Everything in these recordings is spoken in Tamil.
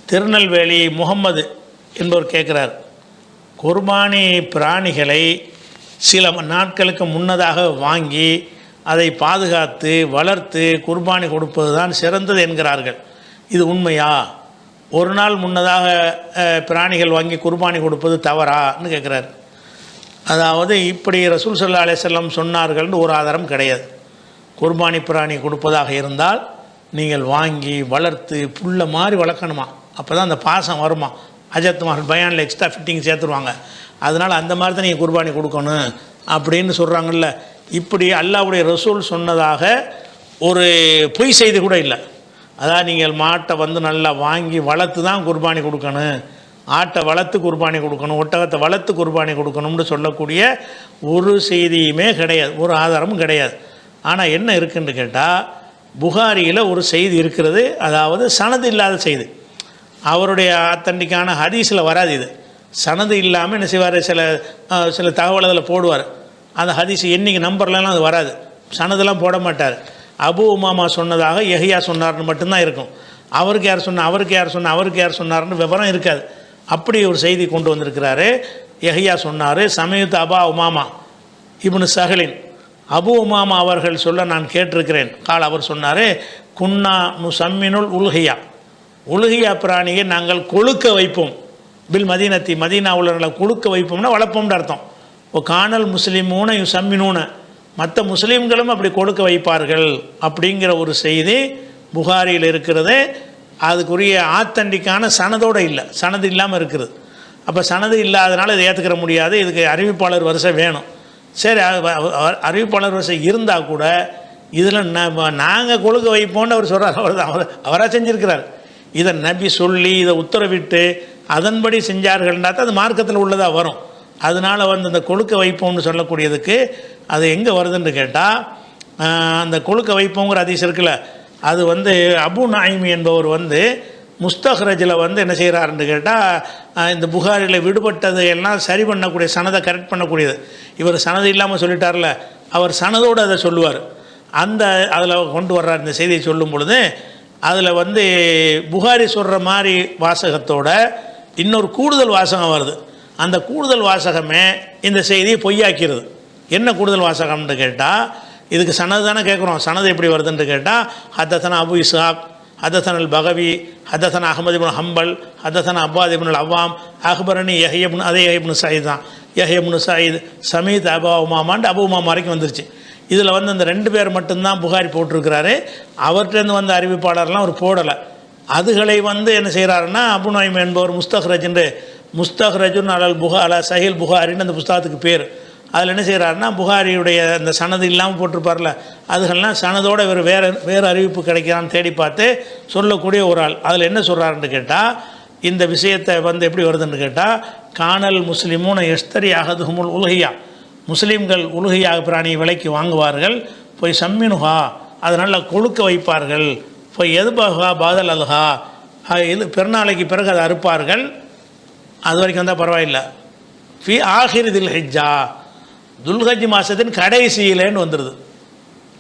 திருநெல்வேலி முகம்மது என்பவர் கேட்குறார், குர்பானி பிராணிகளை சில நாட்களுக்கு முன்னதாக வாங்கி அதை பாதுகாத்து வளர்த்து குர்பானி கொடுப்பது தான் சிறந்தது என்கிறார்கள். இது உண்மையா? ஒரு நாள் முன்னதாக பிராணிகள் வாங்கி குர்பானி கொடுப்பது தவறான்னு கேட்குறார். அதாவது இப்படி ரசூல் ஸல்லல்லாஹு அலைஹி வஸல்லம் சொன்னார்கள்னு ஒரு ஆதாரம் கிடையாது. குர்பானி பிராணி கொடுப்பதாக இருந்தால் நீங்கள் வாங்கி வளர்த்து புல்லை மாதிரி வளர்க்கணுமா, அப்போ தான் அந்த பாசம் வருமா. அஜத் மஹல் பயானில் எக்ஸ்ட்ரா ஃபிட்டிங் சேர்த்துருவாங்க. அதனால் அந்த மாதிரி தான் நீங்கள் குர்பானி கொடுக்கணும் அப்படின்னு சொல்கிறாங்கல்ல. இப்படி அல்லாஹ்வுடைய ரசூல் சொன்னதாக ஒரு பொய் செய்தி கூட இல்லை. அதாவது நீங்கள் மாட்டை வந்து நல்லா வாங்கி வளர்த்து தான் குர்பானி கொடுக்கணும், ஆட்டை வளர்த்து குர்பானி கொடுக்கணும், ஒட்டகத்தை வளர்த்து குர்பானி கொடுக்கணும்னு சொல்லக்கூடிய ஒரு செய்தியுமே கிடையாது, ஒரு ஆதாரமும் கிடையாது. ஆனால் என்ன இருக்குன்னு கேட்டால், புகாரியில் ஒரு செய்தி இருக்கிறது. அதாவது சனது இல்லாத செய்தி, அவருடைய ஆத்தண்டிக்கான ஹதீஸில் வராது. இது சனது இல்லாமல் என்ன செய்வார், சில தகவல் அதில் போடுவார். அந்த ஹதீஸ் எண்ணிக்கை நம்பர்லாம் அது வராது, சனதெல்லாம் போட மாட்டார். அபு உமாமா சொன்னதாக யஹ்யா சொன்னார்னு மட்டும்தான் இருக்கும். அவருக்கு யார் சொன்னார்னு விவரம் இருக்காது. அப்படி ஒரு செய்தி கொண்டு வந்திருக்கிறாரு. யஹ்யா சொன்னார், சமயத்து அபா உமாமா இப்னு சஹலின், அபு உமாமா அவர்கள் சொல்ல நான் கேட்டிருக்கிறேன். அவர் சொன்னார், குன்னா நுசம்மினுல் உல்ஹியா, உல்ஹியா பிராணியை நாங்கள் கொழுக்க வைப்போம். பில் மதீனத்தி, மதீனா உள்ளவர்களை கொழுக்க வைப்போம்னா வளர்ப்போம்னு அர்த்தம். ஓ கானல் முஸ்லிமூன யுசம்மினூன, மற்ற முஸ்லீம்களும் அப்படி கொடுக்க வைப்பார்கள் அப்படிங்கிற ஒரு செய்தி புகாரியில் இருக்கிறது. அதுக்குரிய ஆத்தண்டிக்கான சனதோடு இல்லை, சனது இல்லாமல் இருக்குது. அப்போ சனது இல்லாதனால இதை ஏற்றுக்கிற முடியாது, இதுக்கு அறிவிப்பாளர் வரிசை வேணும். சரி, அறிவிப்பாளர் வரிசை இருந்தால் கூட இதில் நாங்கள் கொழுக்க வைப்போம்னு அவர் சொல்கிறார். அவராக செஞ்சுருக்கிறார். இதை நபி சொல்லி இதை உத்தரவிட்டு அதன்படி செஞ்சார்கள்னா தான் அது மார்க்கத்தில் உள்ளதாக வரும். அதனால் வந்து அந்த கொழுக்க வைப்போம்னு சொல்லக்கூடியதுக்கு அது எங்கே வருதுன்னு கேட்டால், அந்த கொழுக்க வைப்போங்கிற ஹதீஸ் இருக்குல்ல, அது வந்து அபு நுஐம் என்பவர் வந்து முஸ்தஹ்ரஜில் வந்து என்ன செய்கிறாருன்னு கேட்டால், இந்த புகாரில் விடுபட்டது எல்லாம் சரி பண்ணக்கூடிய, சனதை கரெக்ட் பண்ணக்கூடியது. இவர் சனது இல்லாமல் சொல்லிட்டார்ல, அவர் சனதோடு அதை சொல்லுவார். அதில் கொண்டு வர்றார். இந்த செய்தியை சொல்லும் பொழுது அதில் வந்து புகாரி சொல்கிற மாதிரி வாசகத்தோட இன்னொரு கூடுதல் வாசகம் வருது. அந்த கூடுதல் வாசகமே இந்த செய்தியை பொய்யாக்கிறது. என்ன கூடுதல் வாசகம்னு கேட்டால், இதுக்கு சனது தானே கேட்குறோம், சனது எப்படி வருதுன்னு கேட்டால், ஹதசனா அபு இஸ்ஹாக், ஹதசன் அல் பகவி, ஹதசன் அஹமது இப்னு ஹம்பல், ஹதசன் அப்பாத் இப்னு அவ்வாம், அக்பரணி யஹ்யா, அதே இப்னு சயீத் தான், யஹ்யா இப்னு சயீத் சமீத் அபா உமாமான்ட்டு அபு உமாமா வரைக்கும் வந்துருச்சு. இதில் வந்து அந்த 2 பேர் மட்டும்தான் புகாரி போட்டிருக்கிறாரு. அவர்கிட்டருந்து வந்த அறிவிப்பாளர்லாம் அவர் போடலை. அதுகளை வந்து என்ன செய்கிறாருன்னா, அபு நுஐம் என்பவர் முஸ்தஹ்ரஜுன் அலல் புகார் சஹீல் புகாரின்னு அந்த புஸ்தகத்துக்கு பேர். அதில் என்ன செய்கிறாருன்னா, புகாரியுடைய அந்த சனது இல்லாமல் போட்டிருப்பார்ல, அதுகள்லாம் சனதோடு வேறு அறிவிப்பு கிடைக்கிறான்னு தேடி பார்த்து சொல்லக்கூடிய ஒரு ஆள். அதில் என்ன சொல்கிறாருன்னு கேட்டால், இந்த விஷயத்தை வந்து எப்படி வருதுன்னு கேட்டால், கானல் முஸ்லிமூன எஸ்தரி அகதுஹுமுல் உல்ஹியா, முஸ்லீம்கள் உல்ஹியா பிராணியை விலைக்கு வாங்குவார்கள், போய் சம்மினுஹா, அதனால் கொழுக்க வைப்பார்கள், போய் எதுபஹா பாதல் அல்ஹா, இது பெருநாளைக்கு பிறகு அதை அறுப்பார்கள். அது வரைக்கும் வந்தால் பரவாயில்லை. ஃபி ஆஹிர் தில் ஹிஜ்ஜா, துல்ஹஜ் மாதத்தின் கடைசியிலேன்னு வந்துடுது.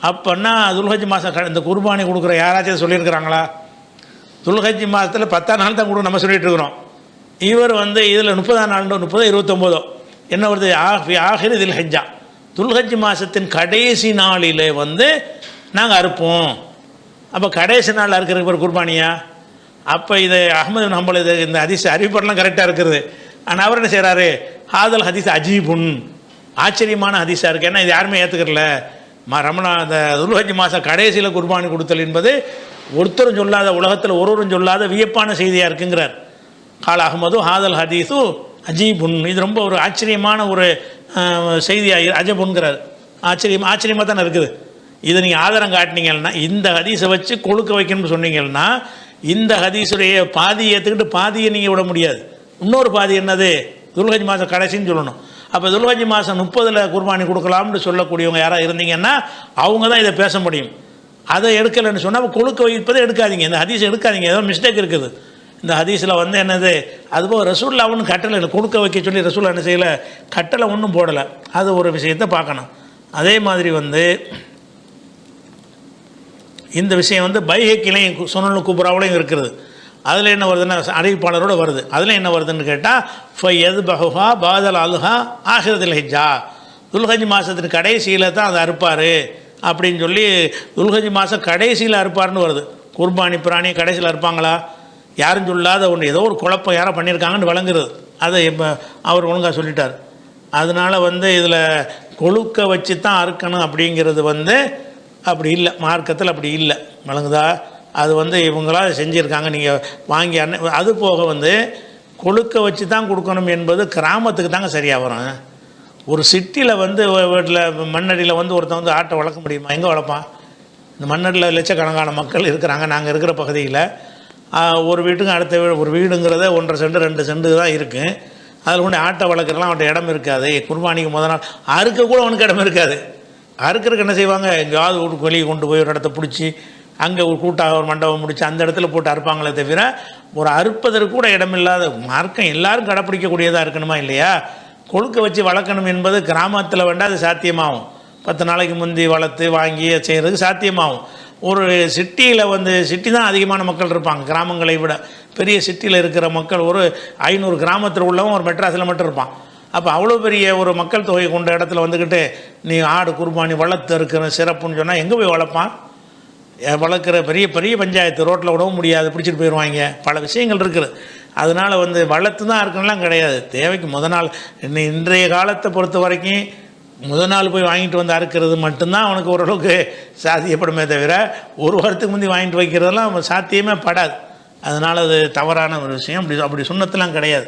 அப்போன்னா துல்ஹஜ் மாதம் இந்த குர்பானி கொடுக்குற யாராச்சும் சொல்லியிருக்கிறாங்களா? துல்ஹஜ் மாதத்தில் 10ஆம் நாள் தான் கொடுக்க நம்ம சொல்லிகிட்டு இருக்கிறோம். இவர் வந்து இதில் 30ஆம் நாள் 30 29 என்ன வருது, ஆஹிர் தில் ஹிஜ்ஜா, துல்ஹஜ் மாதத்தின் கடைசி நாளிலே வந்து நாங்கள் அறுப்போம். அப்போ கடைசி நாள் அறுக்கிறதுக்கு ஒரு குர்பானியா? அப்போ இது அஹ்மது பின் ஹம்பல் இது இந்த ஹதீஸ் அறிவிப்பெல்லாம் கரெக்டாக இருக்குது. ஆனால் அவர் என்ன செய்கிறாரு, ஹாதல் ஹதீஸ் அஜீபுன், ஆச்சரியமான ஹதீஸாக இருக்குது. ஏன்னா இது யாருமே ஏற்றுக்கிறல. ரமணான் அந்த துல்ஹஜ் மாதம் கடைசியில் குர்பானி கொடுத்தல் என்பது ஒருத்தரும் சொல்லாத, உலகத்தில் ஒருவரும் சொல்லாத வியப்பான செய்தியாக இருக்குங்கிறார். கால அஹ்மது ஹாதல் ஹதீஸு அஜீபுன், இது ரொம்ப ஒரு ஆச்சரியமான ஒரு செய்தியாக அஜபுன்கிறார். ஆச்சரியமாக தானே இருக்குது. இதை நீங்கள் ஆதாரம் காட்டினீங்கன்னா, இந்த ஹதீஸை வச்சு கொழுக்க வைக்கணும்னு சொன்னீங்கன்னா, இந்த ஹதீஸுடைய பாதியை ஏற்றுக்கிட்டு பாதியை நீங்கள் விட முடியாது. இன்னொரு பாதி என்னது, துல்ஹஜ் மாதம் கடைசின்னு சொல்லணும். அப்போ துல்ஹஜ் மாதம் 30 குர்பானி கொடுக்கலாம்னு சொல்லக்கூடியவங்க யாராவது இருந்தீங்கன்னா அவங்க தான் இதை பேச முடியும். அதை எடுக்கலைன்னு சொன்னால் கொழுக்க வைப்பதை எடுக்காதீங்க, இந்த ஹதீஸை எடுக்காதீங்க, ஏதோ மிஸ்டேக் இருக்குது இந்த ஹதீஸில் வந்து என்னது. அதுபோல் ரசூல்லா ஒன்றும் கட்டளை கொடுக்க வைக்க சொல்லி ரசூல்லா என்ன செய்யலை, கட்டளை ஒன்றும் போடலை. அது ஒரு விஷயத்தை பார்க்கணும். அதே மாதிரி வந்து இந்த விஷயம் வந்து பைஹக்கிலையும் சுனனுல் குப்ராவிலையும் இருக்கிறது. அதில் என்ன வருதுன்னா அறிவிப்பாளரோடு வருது. அதில் என்ன வருதுன்னு கேட்டால் ஃபையது பஹுஹா பாதல் அல்ஹா ஆஹிரத்தில் ஹிஜ்ஜா, துல்ஹஜ் மாதத்தின் கடைசியில் தான் அதை அறுப்பார் அப்படின்னு சொல்லி துல்ஹஜ் மாதம் கடைசியில் அறுப்பார்னு வருது. குர்பானி பிராணி கடைசியில் அறுப்பாங்களா? யாரும் சொல்லாத ஒன்று, ஏதோ ஒரு குழப்பம் யாரோ பண்ணியிருக்காங்கன்னு விளங்குறது. அதை இப்போ அவர் ஒழுங்காக சொல்லிட்டார். அதனால் இதில் கொழுக்க வச்சு தான் அறுக்கணும் அப்படிங்கிறது அப்படி இல்லை, மார்க்கத்தில் அப்படி இல்லை, விளங்குதா? அது இவங்களா செஞ்சுருக்காங்க. நீங்கள் வாங்கி அது போக கொழுக்க வச்சு தான் கொடுக்கணும் என்பது கிராமத்துக்கு தாங்க சரியாக வரும். ஒரு சிட்டியில் வீட்டில் மண்ணடியில் ஒருத்தன் ஆட்டை வளர்க்க முடியுமா? எங்கே வளர்ப்பான்? இந்த மண்ணடியில் லட்சக்கணக்கான மக்கள் இருக்கிறாங்க. நாங்கள் இருக்கிற பகுதியில் ஒரு வீட்டுக்கும் அடுத்த ஒரு வீடுங்கிறத 1.5 சென்ட் 2 சென்ட் தான் இருக்குது. அதில் கொண்டு ஆட்டை வளர்க்குறலாம் அவன்கிட்ட இடம் இருக்காது. குர்பானிக்கு முதல் நாள் அறுக்க கூட அவனுக்கு இடம் இருக்காது. அறுக்கிறதுக்கு என்ன செய்வாங்க? எங்கேயாவது வீட்டுக்கு வெளியே கொண்டு போய் ஒரு இடத்த பிடிச்சி அங்கே ஒரு கூட்டாக ஒரு மண்டபம் முடிச்சு அந்த இடத்துல போட்டு அறுப்பாங்களே தவிர ஒரு அறுப்பதற்கு கூட இடமில்லாத மார்க்கம் எல்லாரும் கடைப்பிடிக்கக்கூடியதாக இருக்கணுமா இல்லையா? கொழுக்க வச்சு வளர்க்கணும் என்பது கிராமத்தில் வேண்டாம், அது சாத்தியமாகும். 10 நாளைக்கு முந்தி வளர்த்து வாங்கி செய்கிறதுக்கு சாத்தியமாகும். ஒரு சிட்டியில் சிட்டி தான் அதிகமான மக்கள் இருப்பாங்க கிராமங்களை விட. பெரிய சிட்டியில் இருக்கிற மக்கள் ஒரு 500 கிராமத்தில் உள்ளவன் ஒரு மெட்ராஸில் மட்டும் இருப்பான். அப்போ அவ்வளோ பெரிய ஒரு மக்கள் தொகை கொண்ட இடத்துல நீ ஆடு குர்பானி வளர்த்து இருக்கிற சிறப்புன்னு சொன்னால் எங்கே போய் வளர்ப்பான்? வளர்க்குற பெரிய பெரிய பஞ்சாயத்து ரோட்டில் விடவும் முடியாது, பிடிச்சிட்டு போயிடுவாங்க. பல விஷயங்கள் இருக்குது. அதனால் வளர்த்து தான் இருக்கணும்லாம் கிடையாது. தேவைக்கு நாள் இன்றைய காலத்தை பொறுத்த வரைக்கும் நாள் போய் வாங்கிட்டு அறுக்கிறது மட்டும்தான் அவனுக்கு ஓரளவுக்கு சாத்தியப்படுமே தவிர ஒரு வாரத்துக்கு முந்தி வாங்கிட்டு வைக்கிறதெல்லாம் சாத்தியமே படாது. அதனால் அது தவறான ஒரு விஷயம். அப்படி சுண்ணத்தெல்லாம் கிடையாது.